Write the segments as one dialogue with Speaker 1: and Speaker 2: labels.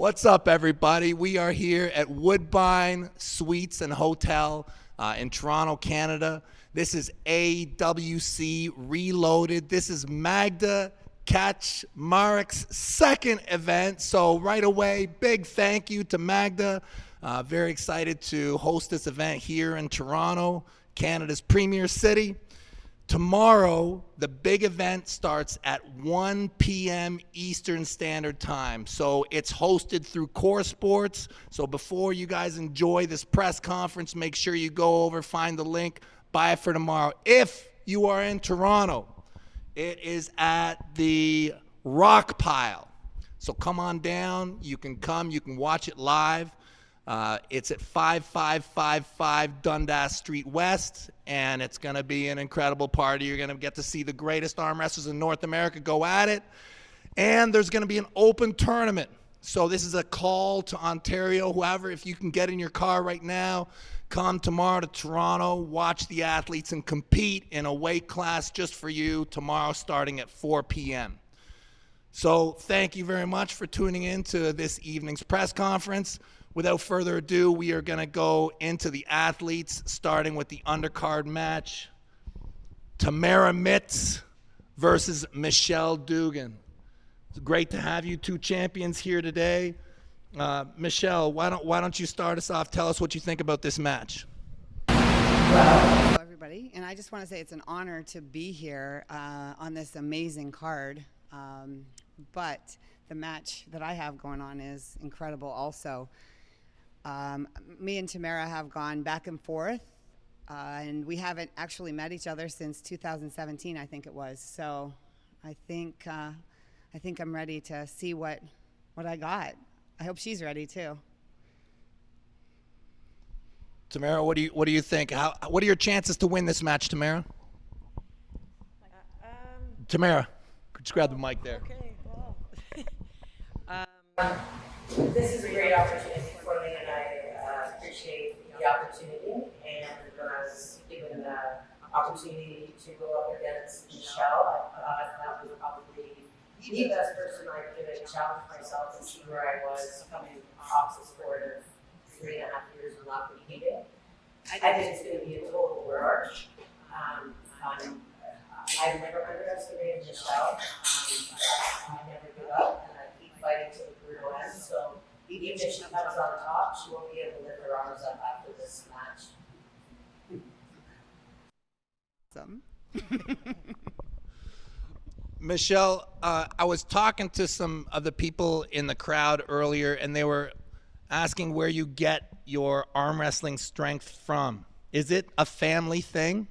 Speaker 1: What's up, everybody? We are here at Woodbine Suites and Hotel in Toronto, Canada. This is AWC Reloaded. This is Magda Kaczmarek's second event. So right away, big thank you to Magda. Very excited to host this event here in Toronto, Canada's premier city. Tomorrow, the big event starts at 1 p.m. Eastern Standard Time. So it's hosted through Core Sports. So before you guys enjoy this press conference, make sure you go over, find the link, buy it for tomorrow. If you are in Toronto, it is at the Rock Pile. So come on down. You can come. You can watch it live. It's at 5555 Dundas Street West, and it's going to be an incredible party. You're going to get to see the greatest arm wrestlers in North America go at it, and there's going to be an open tournament. So this is a call to Ontario. Whoever, if you can get in your car right now, come tomorrow to Toronto, watch the athletes, and compete in a weight class just for you tomorrow starting at 4 p.m. So thank you very much for tuning in to this evening's press conference. Without further ado, we are going to go into the athletes, starting with the undercard match. Tamara Mitz versus Michelle Dugan. It's great to have you two champions here today. Michelle, why don't you start us off? Tell us what you think about this match.
Speaker 2: Hello, everybody. And I just want to say it's an honor to be here on this amazing card. But the match that I have going on is incredible also. Me and Tamara have gone back and forth, and we haven't actually met each other since 2017, I think it was. So I think I'm ready to see what I got. I hope she's ready too.
Speaker 1: Tamara, what do you think? What are your chances to win this match, Tamara? Tamara, could you grab the mic there?
Speaker 3: Okay. Well. This is a great opportunity for me, and I appreciate the opportunity. And when I was given the opportunity to go up against Michelle, I thought that was probably the best person I could have challenged myself and see where I was coming off the sport of 3.5 years of not competing. I think it's going to be a total war. I've never underestimated Michelle. I never give up, and I keep fighting to the brutal end. So even if she comes on top, she won't be able to lift her arms up after this match.
Speaker 2: Awesome.
Speaker 1: Michelle, I was talking to some of the people in the crowd earlier, and they were asking where you get your arm wrestling strength from. Is it a family thing?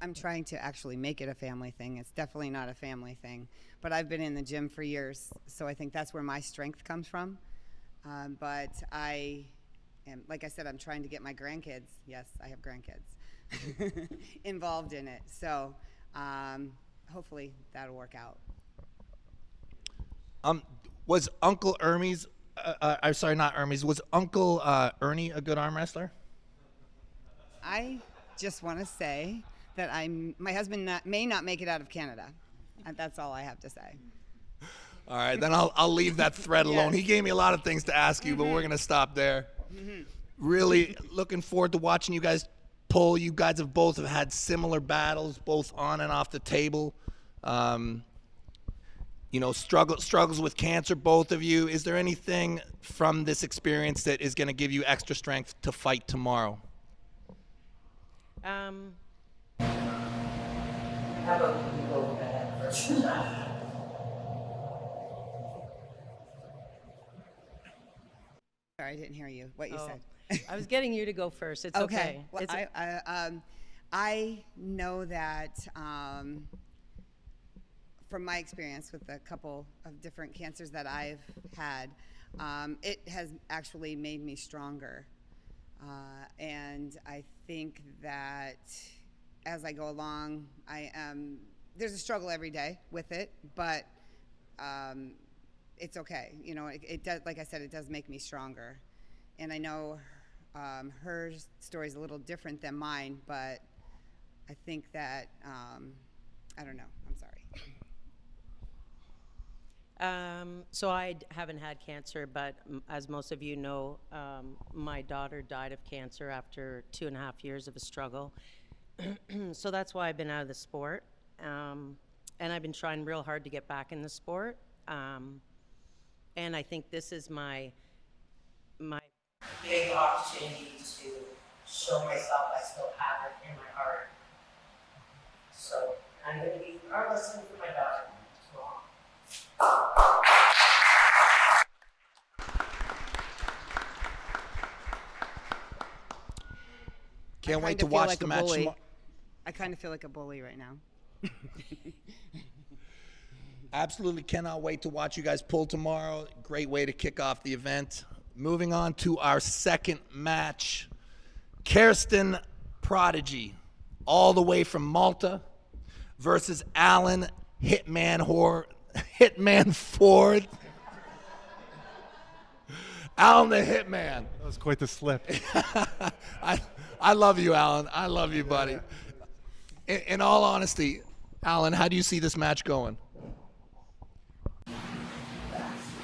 Speaker 2: I'm trying to actually make it a family thing. It's definitely not a family thing. But I've been in the gym for years, so I think that's where my strength comes from. But I am, like I said, I'm trying to get my grandkids, yes, I have grandkids, involved in it. So hopefully that'll work out.
Speaker 1: Was Uncle Ernie's, I'm sorry, not Ernie's, was Uncle Ernie a good arm wrestler?
Speaker 2: I just want to say that my husband may not make it out of Canada. That's all I have to say.
Speaker 1: All right, then I'll leave that thread alone. He gave me a lot of things to ask you, but we're going to stop there. Really looking forward to watching you guys pull. You guys have both had similar battles, both on and off the table. Struggles with cancer, both of you. Is there anything from this experience that is going to give you extra strength to fight tomorrow?
Speaker 3: How about you go ahead first?
Speaker 2: Sorry, I didn't hear you, what you said.
Speaker 3: I was getting you to go first. It's okay.
Speaker 2: Well, I know that from my experience with a couple of different cancers that I've had, it has actually made me stronger. And I think that as I go along, there's a struggle every day with it, but it's okay. You know, it does, like I said, it does make me stronger. And I know her story is a little different than mine, but I think that, I don't know, I'm sorry.
Speaker 4: So I haven't had cancer, but as most of you know, my daughter died of cancer after 2.5 years of a struggle. So that's why I've been out of the sport. And I've been trying real hard to get back in the sport. And I think this is my
Speaker 3: big opportunity to show myself I still have it in my heart. So I'm going to be arm wrestling for my daughter tomorrow.
Speaker 1: Can't wait to watch the match tomorrow.
Speaker 2: I kind of feel like a bully right now.
Speaker 1: Absolutely cannot wait to watch you guys pull tomorrow. Great way to kick off the event. Moving on to our second match. Kersten Prodigy, all the way from Malta, versus Alan Hitman Ford. Alan the Hitman.
Speaker 5: That was quite the slip.
Speaker 1: I love you, Alan. I love you, buddy. In all honesty, Alan, how do you see this match going?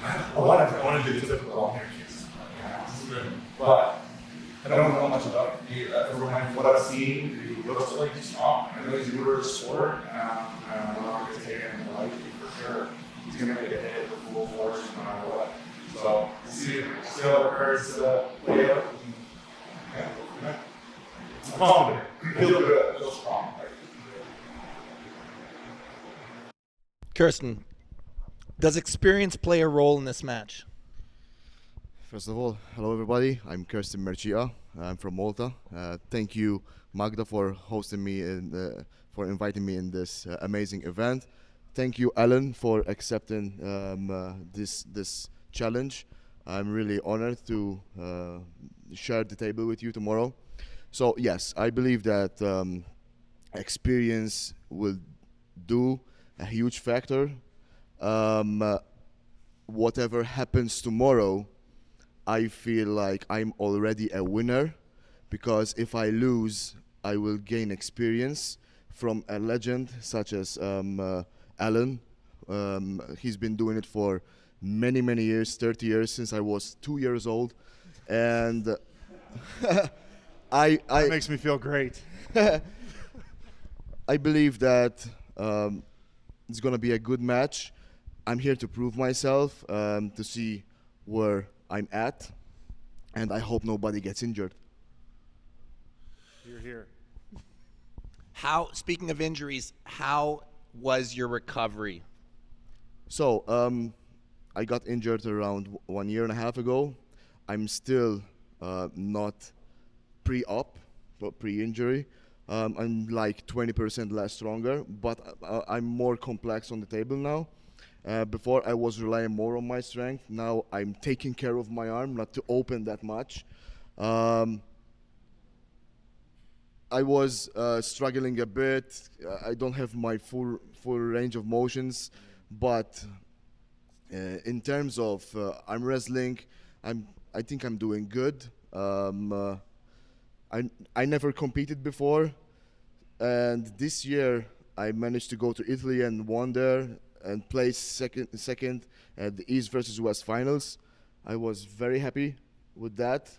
Speaker 6: I want to do the typical interviews, but I don't know much about him. From what I've seen, he looks like he's strong. I know he's a good sport. I'm not going to take him lightly for sure. He's going to make a hit with full force no matter what. So, see how the cards play out. Yeah. I'm confident. I feel good. I feel strong.
Speaker 1: Kersten, does experience play a role in this match?
Speaker 7: First of all, hello everybody. I'm Kersten Marcieca. I'm from Malta. Thank you, Magda, for hosting me and for inviting me in this amazing event. Thank you, Alan, for accepting this challenge. I'm really honored to share the table with you tomorrow. So yes, I believe that experience will do a huge factor. Whatever happens tomorrow, I feel like I'm already a winner, because if I lose, I will gain experience from a legend such as Alan. He's been doing it for many, many years, 30 years, since I was 2 years old. And
Speaker 5: That makes me feel great.
Speaker 7: I believe that it's going to be a good match. I'm here to prove myself, to see where I'm at, and I hope nobody gets injured.
Speaker 5: You're here.
Speaker 1: Speaking of injuries, how was your recovery?
Speaker 7: So, I got injured around 1.5 years ago. I'm still not pre-op, but pre-injury. I'm like 20% less stronger, but I'm more complex on the table now. Before I was relying more on my strength. Now I'm taking care of my arm, not to open that much. I was struggling a bit. I don't have my full range of motions, but in terms of arm wrestling, I think I'm doing good. I never competed before, and this year I managed to go to Italy and won there and place second at the East versus West finals. I was very happy with that.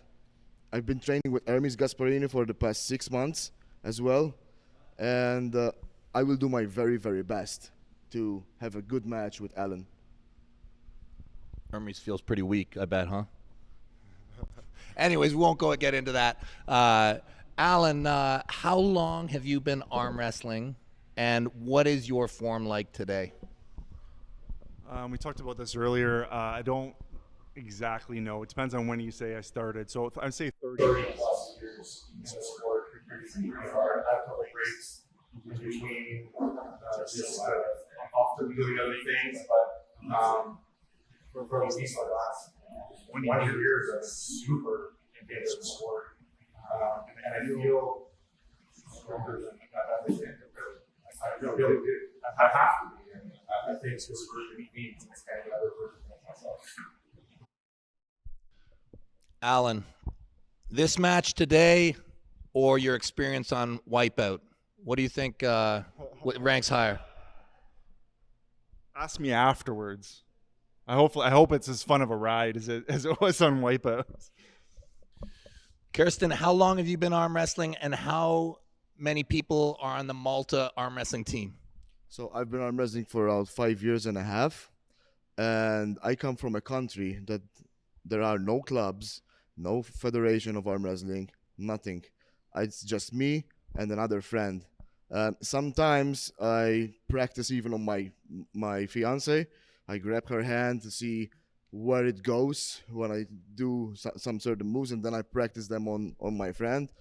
Speaker 7: I've been training with Hermes Gasparini for the past 6 months as well, and I will do my very, very best to have a good match with Alan.
Speaker 1: Hermes feels pretty weak, I bet, huh? Anyways, we won't get into that. Alan, how long have you been arm wrestling, and what is your form like today?
Speaker 5: We talked about this earlier. I don't exactly know. It depends on when you say I started. So I'd say 30
Speaker 6: plus years in the sport. Pretty hard. I have a couple breaks in between, just often doing other things, but for at least my last 20 years, I'm super engaged in sport, and I feel stronger than I've ever been. I feel really good. I have to be, and I think it's really me to expand other versions of myself.
Speaker 1: Alan, this match today or your experience on Wipeout, what do you think what ranks higher?
Speaker 5: Ask me afterwards. I hope it's as fun of a ride as it was on Wipeouts.
Speaker 1: Kersten, how long have you been arm wrestling, and how many people are on the Malta arm wrestling team?
Speaker 7: So I've been arm wrestling for around 5 years and a half, and I come from a country that there are no clubs, no federation of arm wrestling, nothing. It's just me and another friend. Sometimes I practice even on my fiance. I grab her hand to see where it goes when I do some certain moves, and then I practice them on my friend.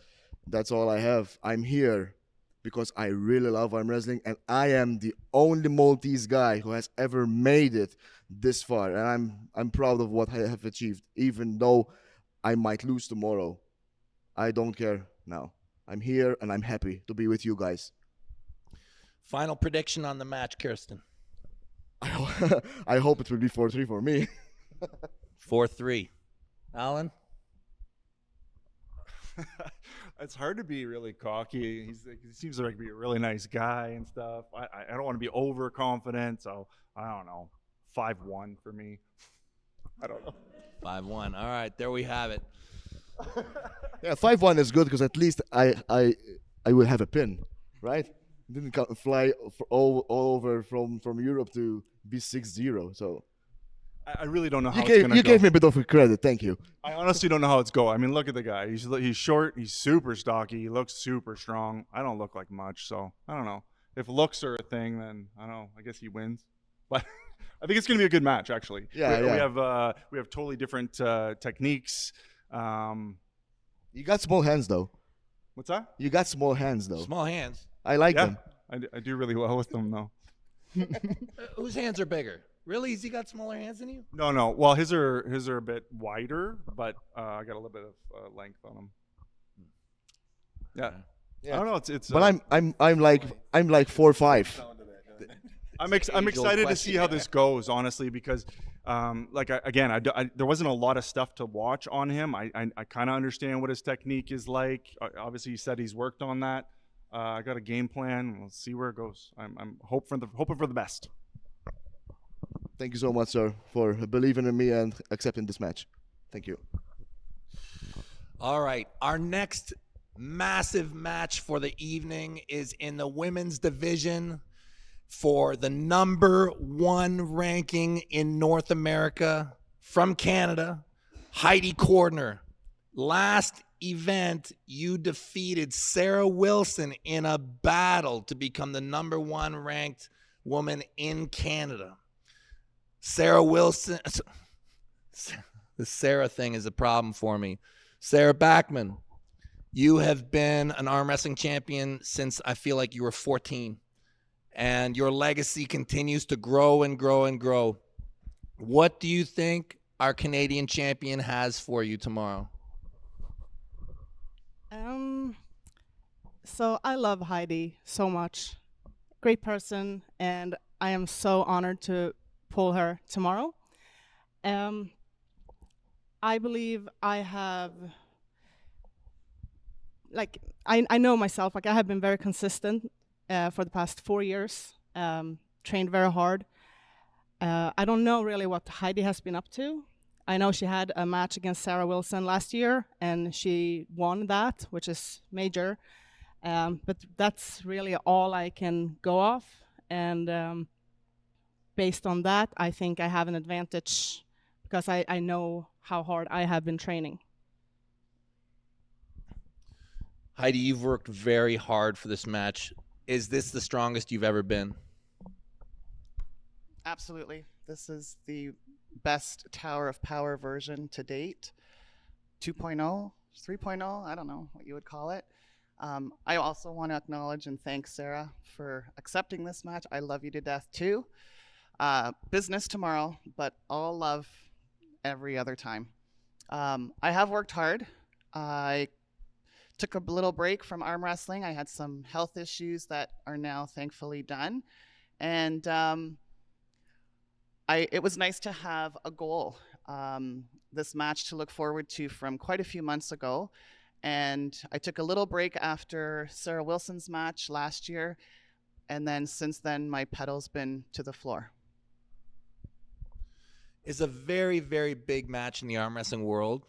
Speaker 7: That's all I have. I'm here because I really love arm wrestling, and I am the only Maltese guy who has ever made it this far, and I'm proud of what I have achieved, even though I might lose tomorrow. I don't care now. I'm here, and I'm happy to be with you guys.
Speaker 1: Final prediction on the match, Kersten.
Speaker 7: I hope it will be 4-3 for me.
Speaker 1: 4-3. Alan?
Speaker 5: It's hard to be really cocky. He seems like be a really nice guy and stuff. I don't want to be overconfident, so I don't know. 5-1 for me. I don't know.
Speaker 1: 5-1. All right, there we have it.
Speaker 7: Yeah, 5-1 is good because at least I will have a pin, right? Didn't fly all over from Europe to be 6-0. So
Speaker 5: I really don't know how
Speaker 7: you
Speaker 5: it's going to go.
Speaker 7: You gave me a bit of a credit. Thank you.
Speaker 5: I honestly don't know how it's going. I mean, look at the guy. He's short. He's super stocky. He looks super strong. I don't look like much, so I don't know. If looks are a thing, then I don't know. I guess he wins. But I think it's going to be a good match, actually.
Speaker 7: Yeah,
Speaker 5: we have totally different techniques.
Speaker 7: You got small hands, though.
Speaker 5: What's that?
Speaker 7: You got small hands, though.
Speaker 1: Small hands.
Speaker 7: I like them.
Speaker 5: I do really well with them, though.
Speaker 1: Whose hands are bigger? Really? Has he got smaller hands than you?
Speaker 5: No. Well, his are a bit wider, but I got a little bit of length on them. Yeah. I don't know. It's.
Speaker 7: But I'm like 4'5".
Speaker 5: I'm excited to see how this goes, honestly, because there wasn't a lot of stuff to watch on him. I kind of understand what his technique is like. Obviously, he said he's worked on that. I got a game plan. We'll see where it goes. I'm hoping for the best.
Speaker 7: Thank you so much, sir, for believing in me and accepting this match. Thank you.
Speaker 1: All right. Our next massive match for the evening is in the women's division for the #1 ranking in North America from Canada, Heidi Cordner. Last event, you defeated Sarah Wilson in a battle to become the #1 ranked woman in Canada. Sarah Wilson, the Sarah thing is a problem for me. Sarah Backman, you have been an arm wrestling champion since I feel like you were 14. And your legacy continues to grow and grow and grow. What do you think our Canadian champion has for you tomorrow?
Speaker 8: So I love Heidi so much. Great person, and I am so honored to pull her tomorrow. I believe I have, I know myself, I have been very consistent for the past 4 years, trained very hard. I don't know really what Heidi has been up to. I know she had a match against Sarah Wilson last year, and she won that, which is major. But that's really all I can go off. And based on that, I think I have an advantage because I know how hard I have been training.
Speaker 1: Heidi, you've worked very hard for this match. Is this the strongest you've ever been?
Speaker 9: Absolutely. This is the best Tower of Power version to date. 2.0, 3.0, I don't know what you would call it. I also want to acknowledge and thank Sarah for accepting this match. I love you to death too. Business tomorrow, but all love every other time. I have worked hard. I took a little break from arm wrestling. I had some health issues that are now thankfully done. And it was nice to have a goal, this match to look forward to from quite a few months ago. And I took a little break after Sarah Wilson's match last year. And then since then, my pedal's been to the floor.
Speaker 1: is a very, very big match in the arm wrestling world.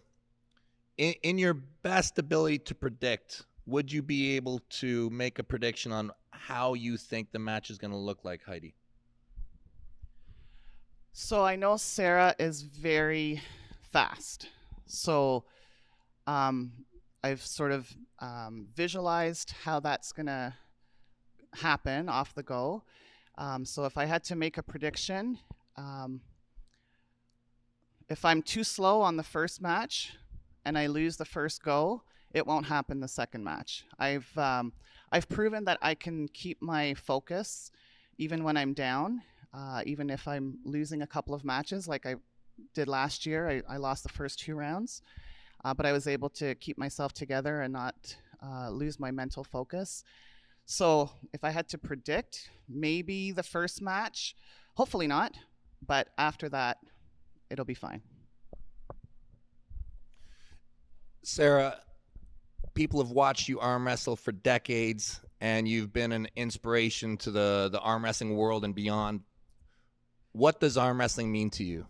Speaker 1: In your best ability to predict, would you be able to make a prediction on how you think the match is going to look like, Heidi?
Speaker 9: So I know Sarah is very fast. So I've sort of visualized how that's going to happen off the go. So if I had to make a prediction, if I'm too slow on the first match and I lose the first go, it won't happen the second match. I've proven that I can keep my focus even when I'm down, even if I'm losing a couple of matches like I did last year. I lost the first 2 rounds, but I was able to keep myself together and not lose my mental focus. So if I had to predict, maybe the first match, hopefully not, but after that, it'll be fine.
Speaker 1: Sarah, people have watched you arm wrestle for decades, and you've been an inspiration to the arm wrestling world and beyond. What does arm wrestling mean to you?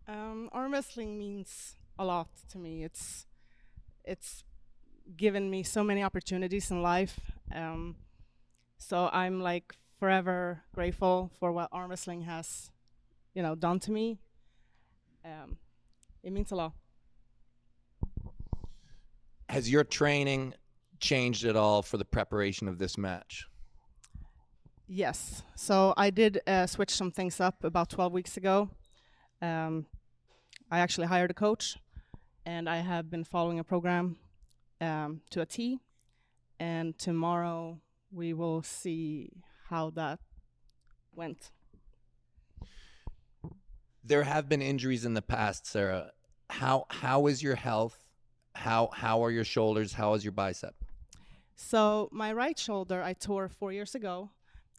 Speaker 8: Arm wrestling means a lot to me. It's given me so many opportunities in life. So I'm like forever grateful for what arm wrestling has, done to me. It means a lot.
Speaker 1: Has your training changed at all for the preparation of this match?
Speaker 8: Yes. So I did switch some things up about 12 weeks ago. I actually hired a coach, and I have been following a program to a T. And tomorrow we will see how that went.
Speaker 1: There have been injuries in the past, Sarah. How is your health? How are your shoulders? How is your bicep?
Speaker 8: So my right shoulder I tore 4 years ago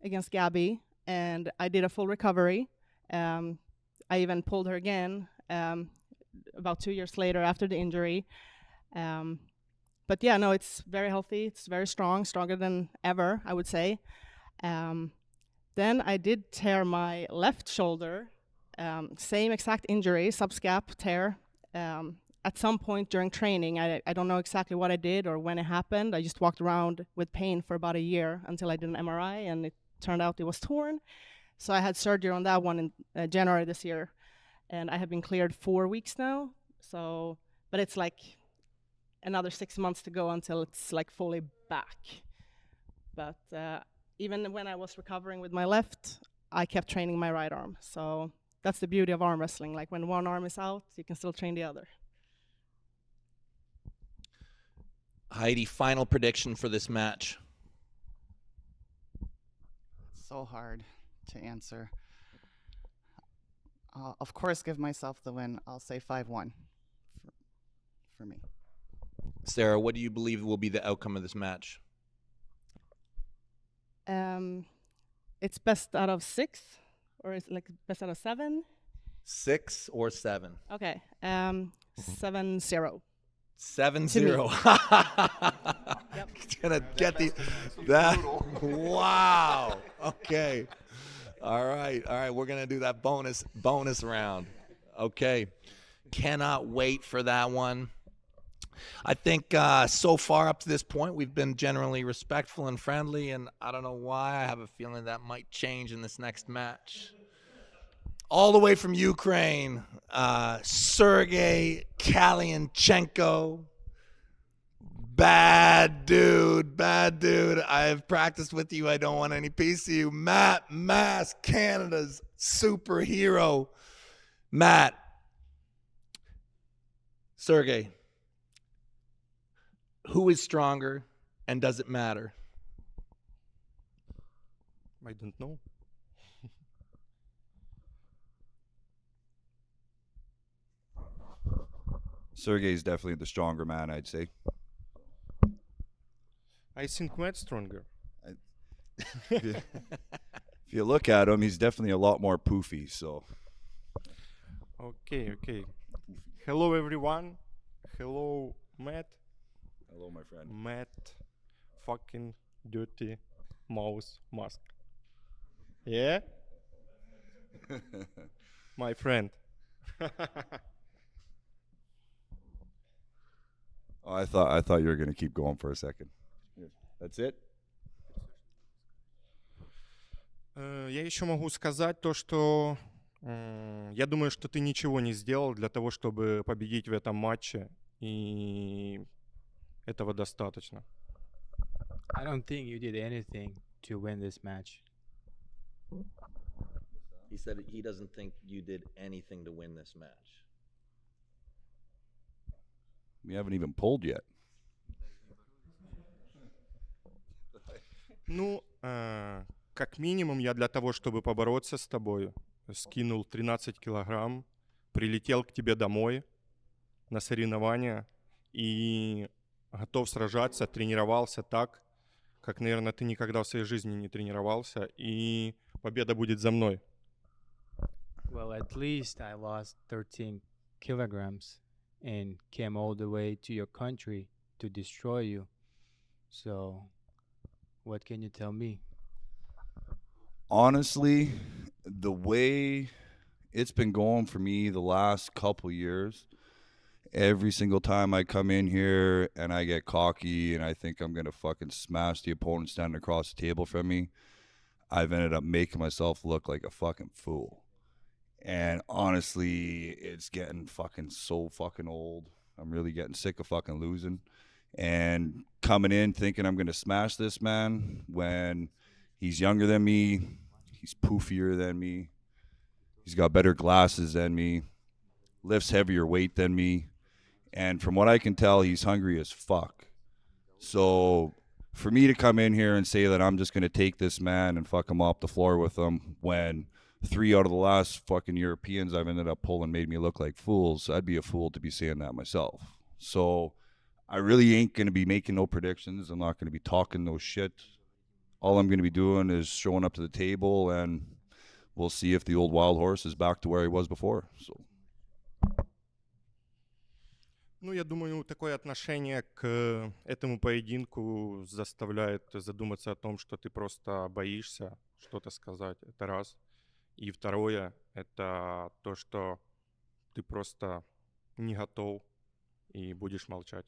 Speaker 8: against Gabby, and I did a full recovery. I even pulled her again about 2 years later after the injury. But yeah, no, it's very healthy. It's very strong, stronger than ever, I would say. Then I did tear my left shoulder, same exact injury, subscap tear. At some point during training, I don't know exactly what I did or when it happened. I just walked around with pain for about a year until I did an MRI, and it turned out it was torn. So I had surgery on that one in January this year, and I have been cleared 4 weeks now. So, but it's like another 6 months to go until it's like fully back. But even when I was recovering with my left, I kept training my right arm. So that's the beauty of arm wrestling. Like when one arm is out, you can still train the other.
Speaker 1: Heidi, final prediction for this match.
Speaker 9: So hard to answer. Of course, give myself the win. I'll say 5-1 for me.
Speaker 1: Sarah, what do you believe will be the outcome of this match?
Speaker 8: It's best out of 6, or is it like best out of 7?
Speaker 1: 6 or 7?
Speaker 8: Okay, 7-0.
Speaker 1: 7-0.
Speaker 8: Yep.
Speaker 1: Gonna get that. Wow. Okay. All right. We're gonna do that bonus round. Okay. Cannot wait for that one. I think so far up to this point we've been generally respectful and friendly, and I don't know why. I have a feeling that might change in this next match. All the way from Ukraine, Serhii Kalianchenko. Bad dude. I've practiced with you. I don't want any piece of you. Matt Mass, Canada's superhero. Matt. Serhii. Who is stronger, and does it matter?
Speaker 10: I don't know.
Speaker 11: Serhii is definitely the stronger man, I'd say.
Speaker 10: I think Matt's stronger.
Speaker 11: If you look at him, he's definitely a lot more poofy, so.
Speaker 10: Okay. Hello, everyone. Hello, Matt.
Speaker 11: Hello, my friend.
Speaker 10: Matt, fucking dirty mouse mask. Yeah? My friend.
Speaker 11: Oh, I thought you were gonna keep going for a second. That's it.
Speaker 10: Я еще могу сказать то, что я думаю, что ты ничего не сделал для того, чтобы победить в этом матче, и этого достаточно.
Speaker 12: I don't think you did anything to win this match.
Speaker 13: He said he doesn't think you did anything to win this match.
Speaker 11: We haven't even pulled yet.
Speaker 10: Ну, как минимум, я для того, чтобы побороться с тобой, скинул 13 килограмм, прилетел к тебе домой на соревнования и готов сражаться, тренировался так, как, наверное, ты никогда в своей жизни не тренировался, и победа будет за мной.
Speaker 12: Well, at least I lost 13 kilograms and came all the way to your country to destroy you. So, what can you tell me?
Speaker 11: Honestly, the way it's been going for me the last couple years, every single time I come in here and I get cocky and I think I'm going to fucking smash the opponent standing across the table from me, I've ended up making myself look like a fucking fool. And honestly, it's getting fucking so fucking old. I'm really getting sick of fucking losing. And coming in thinking I'm going to smash this man when he's younger than me, he's poofier than me, he's got better glasses than me, lifts heavier weight than me, and from what I can tell, he's hungry as fuck. So for me to come in here and say that I'm just going to take this man and fuck him off the floor with him when 3 out of the last fucking Europeans I've ended up pulling made me look like fools, I'd be a fool to be saying that myself. So I really ain't going to be making no predictions. I'm not going to be talking no shit. All I'm going to be doing is showing up to the table, and we'll see if the old wild horse is back to where he was before. So.
Speaker 10: Ну, я думаю, такое отношение к этому поединку заставляет задуматься о том, что ты просто боишься что-то сказать. Это раз. И второе, это то, что ты просто не готов и будешь молчать.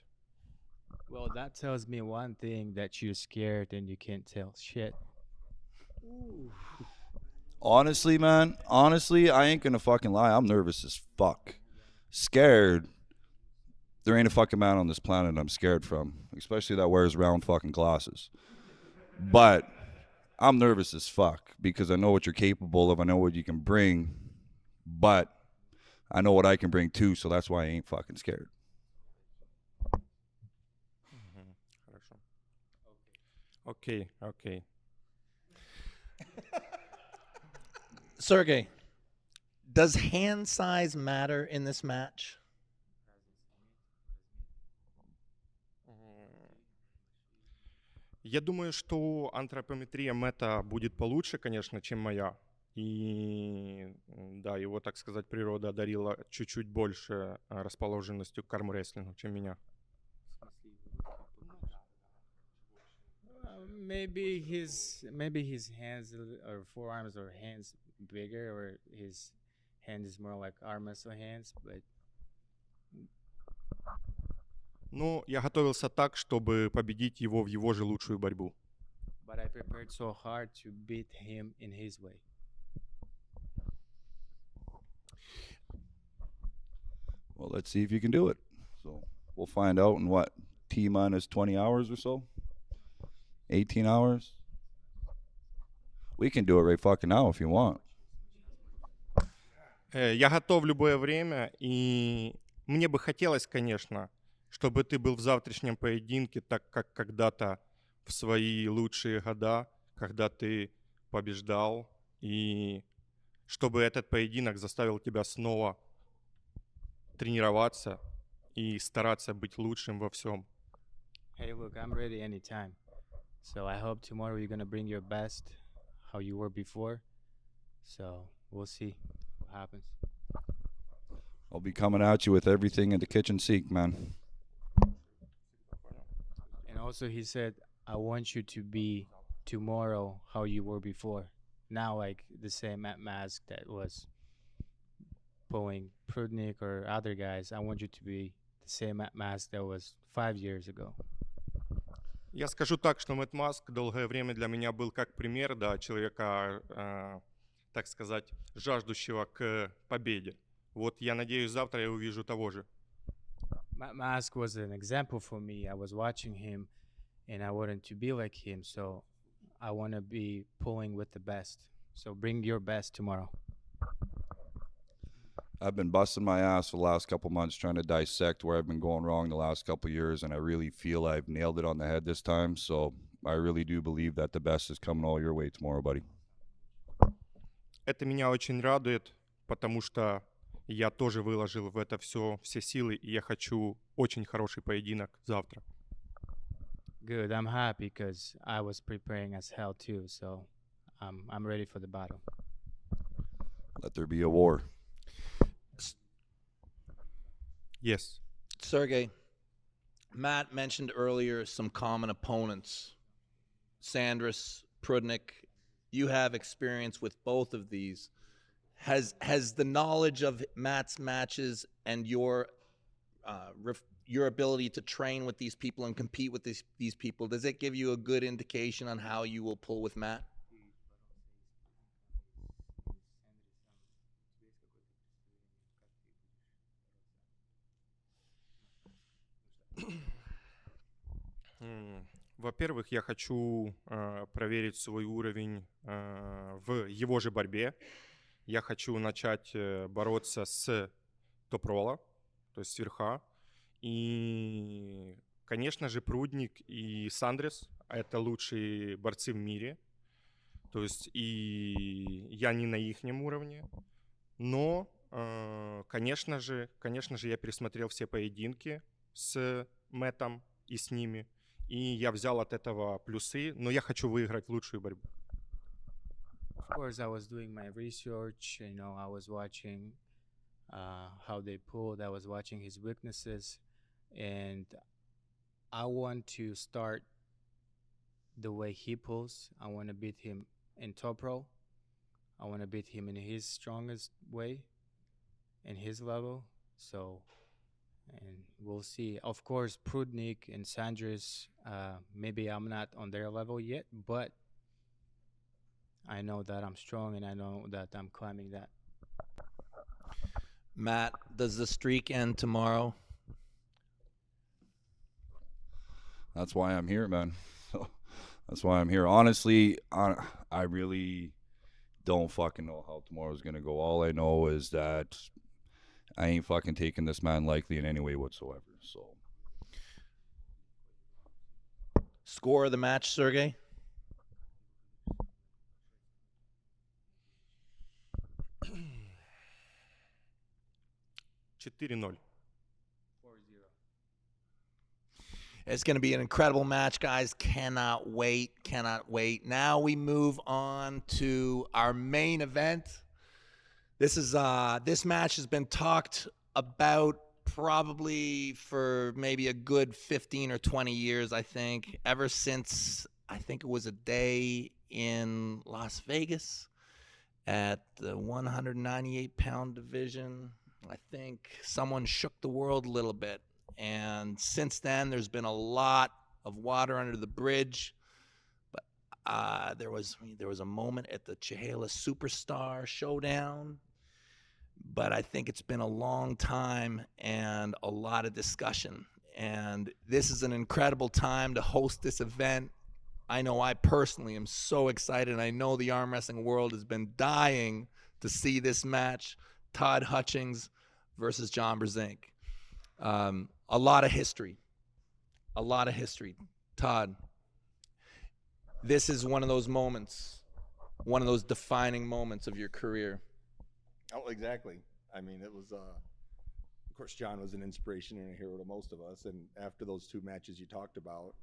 Speaker 12: Well, that tells me one thing, that you're scared and you can't tell shit.
Speaker 11: Honestly, man, I ain't gonna fucking lie. I'm nervous as fuck. Scared. There ain't a fucking man on this planet I'm scared from, especially that wears round fucking glasses. But I'm nervous as fuck because I know what you're capable of. I know what you can bring, but I know what I can bring too, so that's why I ain't fucking scared.
Speaker 10: Хорошо. Окей.
Speaker 1: Serhii, does hand size matter in this match?
Speaker 10: Я думаю, что антропометрия Мэтта будет получше, конечно, чем моя. И да, его, так сказать, природа одарила чуть-чуть больше расположенностью к армрестлингу, чем меня.
Speaker 12: Maybe his hands or forearms or hands bigger, or his hand is more like arm wrestle hands, but.
Speaker 10: Но я готовился так, чтобы победить его в его же лучшую борьбу.
Speaker 12: But I prepared so hard to beat him in his way.
Speaker 11: Well, let's see if you can do it. So we'll find out in what, T-minus 20 hours or so? 18 hours? We can do it right fucking now if you want.
Speaker 10: Я готов в любое время, и мне бы хотелось, конечно, чтобы ты был в завтрашнем поединке, так как когда-то в свои лучшие года, когда ты побеждал, и чтобы этот поединок заставил тебя снова тренироваться и стараться быть лучшим во всем.
Speaker 12: Hey, look, I'm ready anytime. So I hope tomorrow you're gonna bring your best, how you were before. So we'll see what happens.
Speaker 11: I'll be coming at you with everything in the kitchen sink, man.
Speaker 12: And also he said, I want you to be tomorrow how you were before. now like the same mask that was pulling Prudnik or other guys. I want you to be the same mask that was 5 years ago.
Speaker 10: Я скажу так, что Мэтт Маск долгое время для меня был как пример, да, человека, так сказать, жаждущего к победе. Вот я надеюсь, завтра я увижу того же.
Speaker 12: Mask was an example for me. I was watching him, and I wanted to be like him. So I want to be pulling with the best. So bring your best tomorrow.
Speaker 11: I've been busting my ass for the last couple months trying to dissect where I've been going wrong the last couple years, and I really feel I've nailed it on the head this time. So I really do believe that the best is coming all your way tomorrow, buddy.
Speaker 10: Это меня очень радует, потому что я тоже выложил в это все силы, и я хочу очень хороший поединок завтра.
Speaker 12: Good. I'm happy because I was preparing as hell too. So I'm ready for the battle.
Speaker 11: Let there be a war.
Speaker 10: Yes.
Speaker 1: Serhii, Matt mentioned earlier some common opponents. Sandris, Prudnik, you have experience with both of these. Has the knowledge of Matt's matches and your ability to train with these people and compete with these people, does it give you a good indication on how you will pull with Matt?
Speaker 10: Во-первых, я хочу проверить свой уровень в его же борьбе. Я хочу начать бороться с топ-ролла, то есть сверха. И, конечно же, Прудник и Сандрес – это лучшие борцы в мире. То есть и я не на ихнем уровне. Но, конечно же, я пересмотрел все поединки с Мэттом и с ними. И я взял от этого плюсы, но я хочу выиграть лучшую борьбу.
Speaker 12: Of course, I was doing my research. You know, I was watching how they pulled. I was watching his weaknesses, and I want to start the way he pulls. I want to beat him in top row. I want to beat him in his strongest way, in his level. So, and we'll see. Of course, Prudnik and Sandris, maybe I'm not on their level yet, but I know that I'm strong and I know that I'm climbing that.
Speaker 1: Matt, does the streak end tomorrow?
Speaker 11: That's why I'm here, man. That's why I'm here. Honestly, I really don't fucking know how tomorrow's going to go. All I know is that I ain't fucking taking this man lightly in any way whatsoever. So,
Speaker 1: Score of the match, Serhii? It's going to be an incredible match, guys. Cannot wait. Cannot wait. Now we move on to our main event. This match has been talked about probably for maybe a good 15 or 20 years, I think, ever since I think it was a day in Las Vegas at the 198-pound division. I think someone shook the world a little bit. And since then, there's been a lot of water under the bridge. But there was a moment at the Chehalis Superstar Showdown. But I think it's been a long time and a lot of discussion. And this is an incredible time to host this event. I know I personally am so excited. I know the arm wrestling world has been dying to see this match. Todd Hutchings versus John Brzenk. A lot of history. A lot of history. Todd, this is one of those moments, one of those defining moments of your career.
Speaker 14: Oh, exactly. I mean, it was, of course, John was an inspiration and a hero to most of us. And after those two matches you talked about,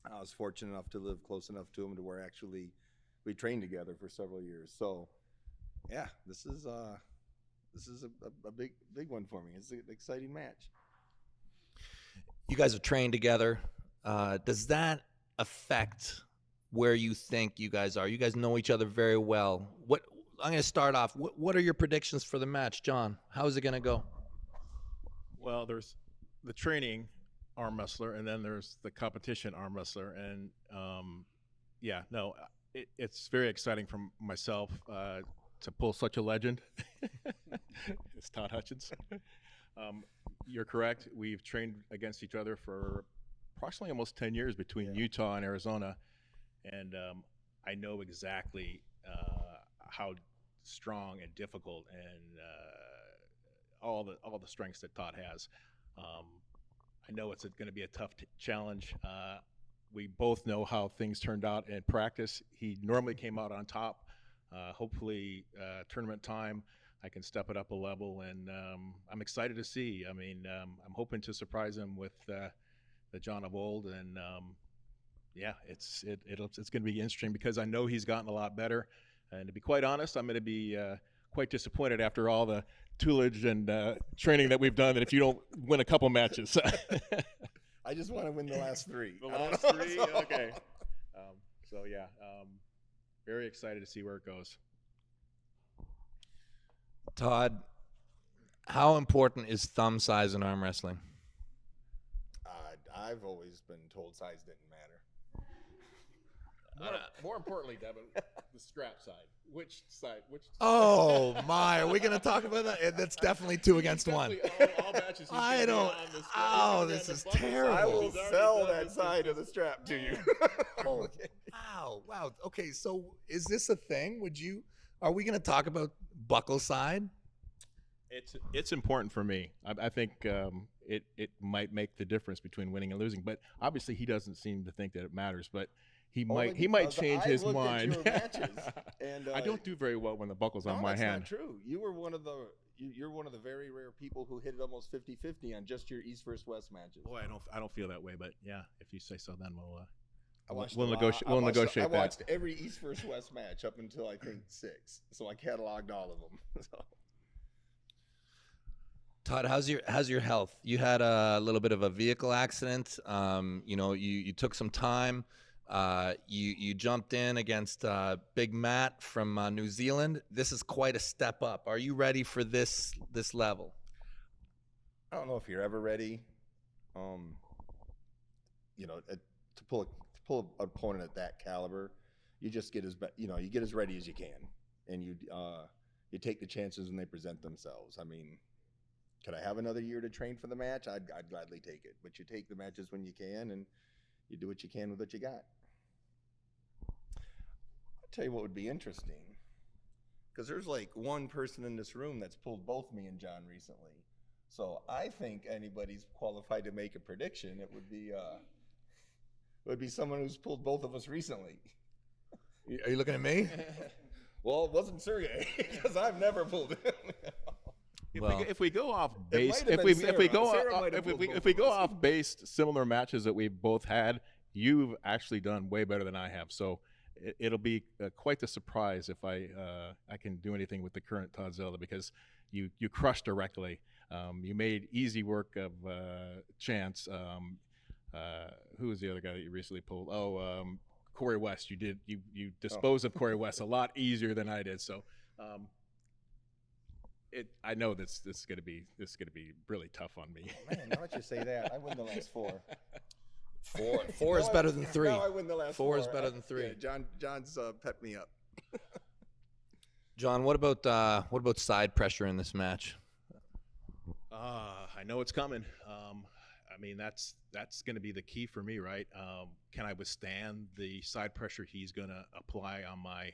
Speaker 14: I was fortunate enough to live close enough to him to where actually we trained together for several years. So, yeah, this is a big one for me. It's an exciting match.
Speaker 1: You guys have trained together. Does that affect where you think you guys are. You guys know each other very well. I'm going to start off. What are your predictions for the match, John? How is it going to go?
Speaker 15: Well, there's the training arm wrestler, and then there's the competition arm wrestler. And it's very exciting for myself to pull such a legend. It's Todd Hutchings. You're correct. We've trained against each other for approximately almost 10 years between Utah and Arizona. And I know exactly how strong and difficult and all the strengths that Todd has. I know it's going to be a tough challenge. We both know how things turned out in practice. He normally came out on top. Hopefully, tournament time, I can step it up a level, and I'm excited to see. I mean, I'm hoping to surprise him with the John of old, and it's going to be interesting because I know he's gotten a lot better. And to be quite honest, I'm going to be quite disappointed after all the toolage and training that we've done that if you don't win a couple matches.
Speaker 14: I just want to win the last three.
Speaker 15: The last three? Okay. Very excited to see where it goes.
Speaker 1: Todd, how important is thumb size in arm wrestling?
Speaker 14: I've always been told size didn't matter.
Speaker 15: More importantly, Devin, the scrap side. Which side?
Speaker 1: Oh my! Are we going to talk about that? That's definitely 2 against 1.
Speaker 15: All matches.
Speaker 1: I don't. Oh, this is terrible.
Speaker 14: I will sell that side of the strap to you.
Speaker 1: Oh, wow. Okay, so is this a thing? Are we going to talk about buckle side?
Speaker 15: It's important for me. I think it might make the difference between winning and losing. But obviously, he doesn't seem to think that it matters. But he might change his mind.
Speaker 14: And,
Speaker 15: I don't do very well when the buckle's on my hand.
Speaker 14: That's not true. You're one of the very rare people who hit it almost 50-50 on just your East versus West matches.
Speaker 15: Boy, I don't feel that way, but yeah, if you say so, then
Speaker 14: we'll
Speaker 15: negotiate.
Speaker 14: I watched every East versus West match up until I think 6, so I cataloged all of them. So.
Speaker 1: Todd, how's your health? You had a little bit of a vehicle accident. You took some time. You jumped in against Big Matt from New Zealand. This is quite a step up. Are you ready for this level?
Speaker 14: I don't know if you're ever ready. To pull an opponent at that caliber, you just get you get as ready as you can, and you take the chances when they present themselves. I mean, could I have another year to train for the match? I'd gladly take it, but you take the matches when you can, and you do what you can with what you got. I'll tell you what would be interesting, because there's like one person in this room that's pulled both me and John recently. So I think anybody's qualified to make a prediction. It would be someone who's pulled both of us recently.
Speaker 1: Are you looking at me?
Speaker 14: Well, it wasn't Serhii, because I've never pulled him.
Speaker 15: If we go off base, if we go off based similar matches that we've both had, you've actually done way better than I have. So it'll be quite the surprise if I can do anything with the current Todd Zelda, because you crushed directly. You made easy work of Chance. Who was the other guy that you recently pulled? Corey West. You disposed of Corey West a lot easier than I did. So. I know this is gonna be really tough on me.
Speaker 14: Man, now that you say that, I win the last 4.
Speaker 1: Four is better than 3.
Speaker 14: Now I win the last 4.
Speaker 1: 4 is better than 3.
Speaker 14: Yeah, John's pepped me up.
Speaker 1: John, what about side pressure in this match?
Speaker 15: I know it's coming. I mean, that's going to be the key for me, right? Can I withstand the side pressure he's going to apply on my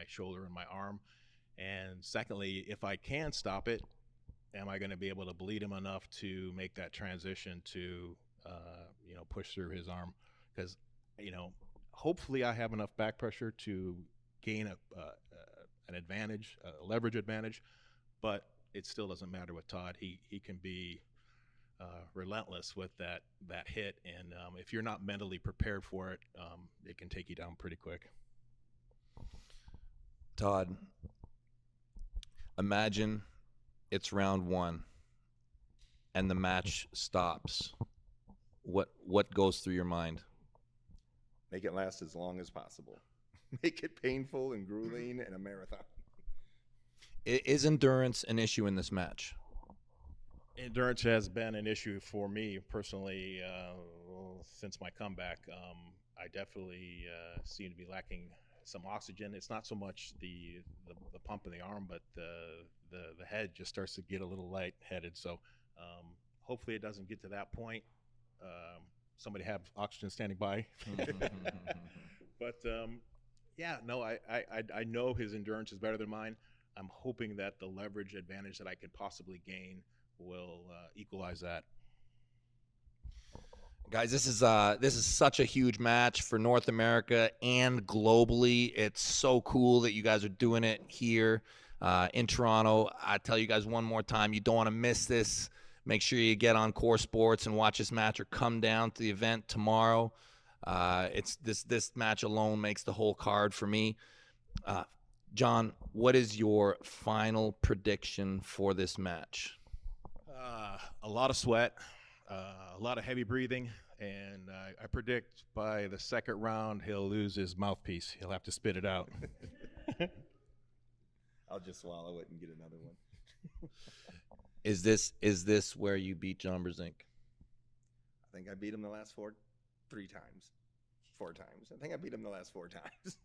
Speaker 15: shoulder and my arm? And secondly, if I can stop it, am I going to be able to bleed him enough to make that transition to, push through his arm? Because, hopefully I have enough back pressure to gain an advantage, a leverage advantage, but it still doesn't matter with Todd. He can be relentless with that hit, and if you're not mentally prepared for it, it can take you down pretty quick.
Speaker 1: Todd, imagine it's round 1 and the match stops. What goes through your mind?
Speaker 14: Make it last as long as possible. Make it painful and grueling and a marathon.
Speaker 1: Is endurance an issue in this match?
Speaker 15: Endurance has been an issue for me personally since my comeback. I definitely seem to be lacking some oxygen. It's not so much the pump in the arm, but the head just starts to get a little lightheaded. So hopefully it doesn't get to that point. Somebody have oxygen standing by. But yeah, no, I know his endurance is better than mine. I'm hoping that the leverage advantage that I could possibly gain will equalize that.
Speaker 1: Guys, this is such a huge match for North America and globally. It's so cool that you guys are doing it here in Toronto. I tell you guys one more time, you don't want to miss this. Make sure you get on Core Sports and watch this match, or come down to the event tomorrow. It's this match alone makes the whole card for me. John, what is your final prediction for this match?
Speaker 15: A lot of sweat, a lot of heavy breathing, and I predict by the second round he'll lose his mouthpiece. He'll have to spit it out.
Speaker 14: I'll just swallow it and get another one.
Speaker 1: Is this where you beat John Brzenk?
Speaker 14: I think I beat him the last 4 times. I think I beat him the last 4 times.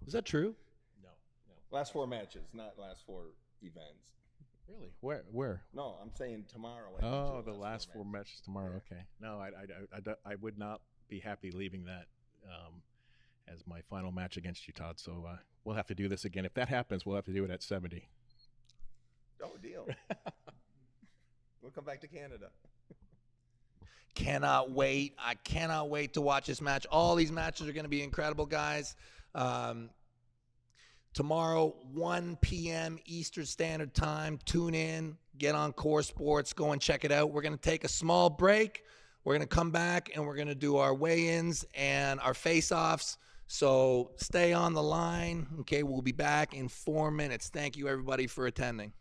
Speaker 1: Is that true?
Speaker 15: No.
Speaker 14: Last 4 matches, not last 4 events.
Speaker 15: Really? Where?
Speaker 14: No, I'm saying tomorrow.
Speaker 15: Oh, the last 4 matches tomorrow. Okay. No, I would not be happy leaving that as my final match against you, Todd. So we'll have to do this again. If that happens, we'll have to do it at 70.
Speaker 14: Oh, deal. We'll come back to Canada.
Speaker 1: Cannot wait. I cannot wait to watch this match. All these matches are going to be incredible, guys. Tomorrow, 1 p.m. Eastern Standard Time. Tune in. Get on Core Sports. Go and check it out. We're going to take a small break. We're going to come back, and we're going to do our weigh-ins and our face-offs. So stay on the line. Okay, we'll be back in 4 minutes. Thank you, everybody, for attending.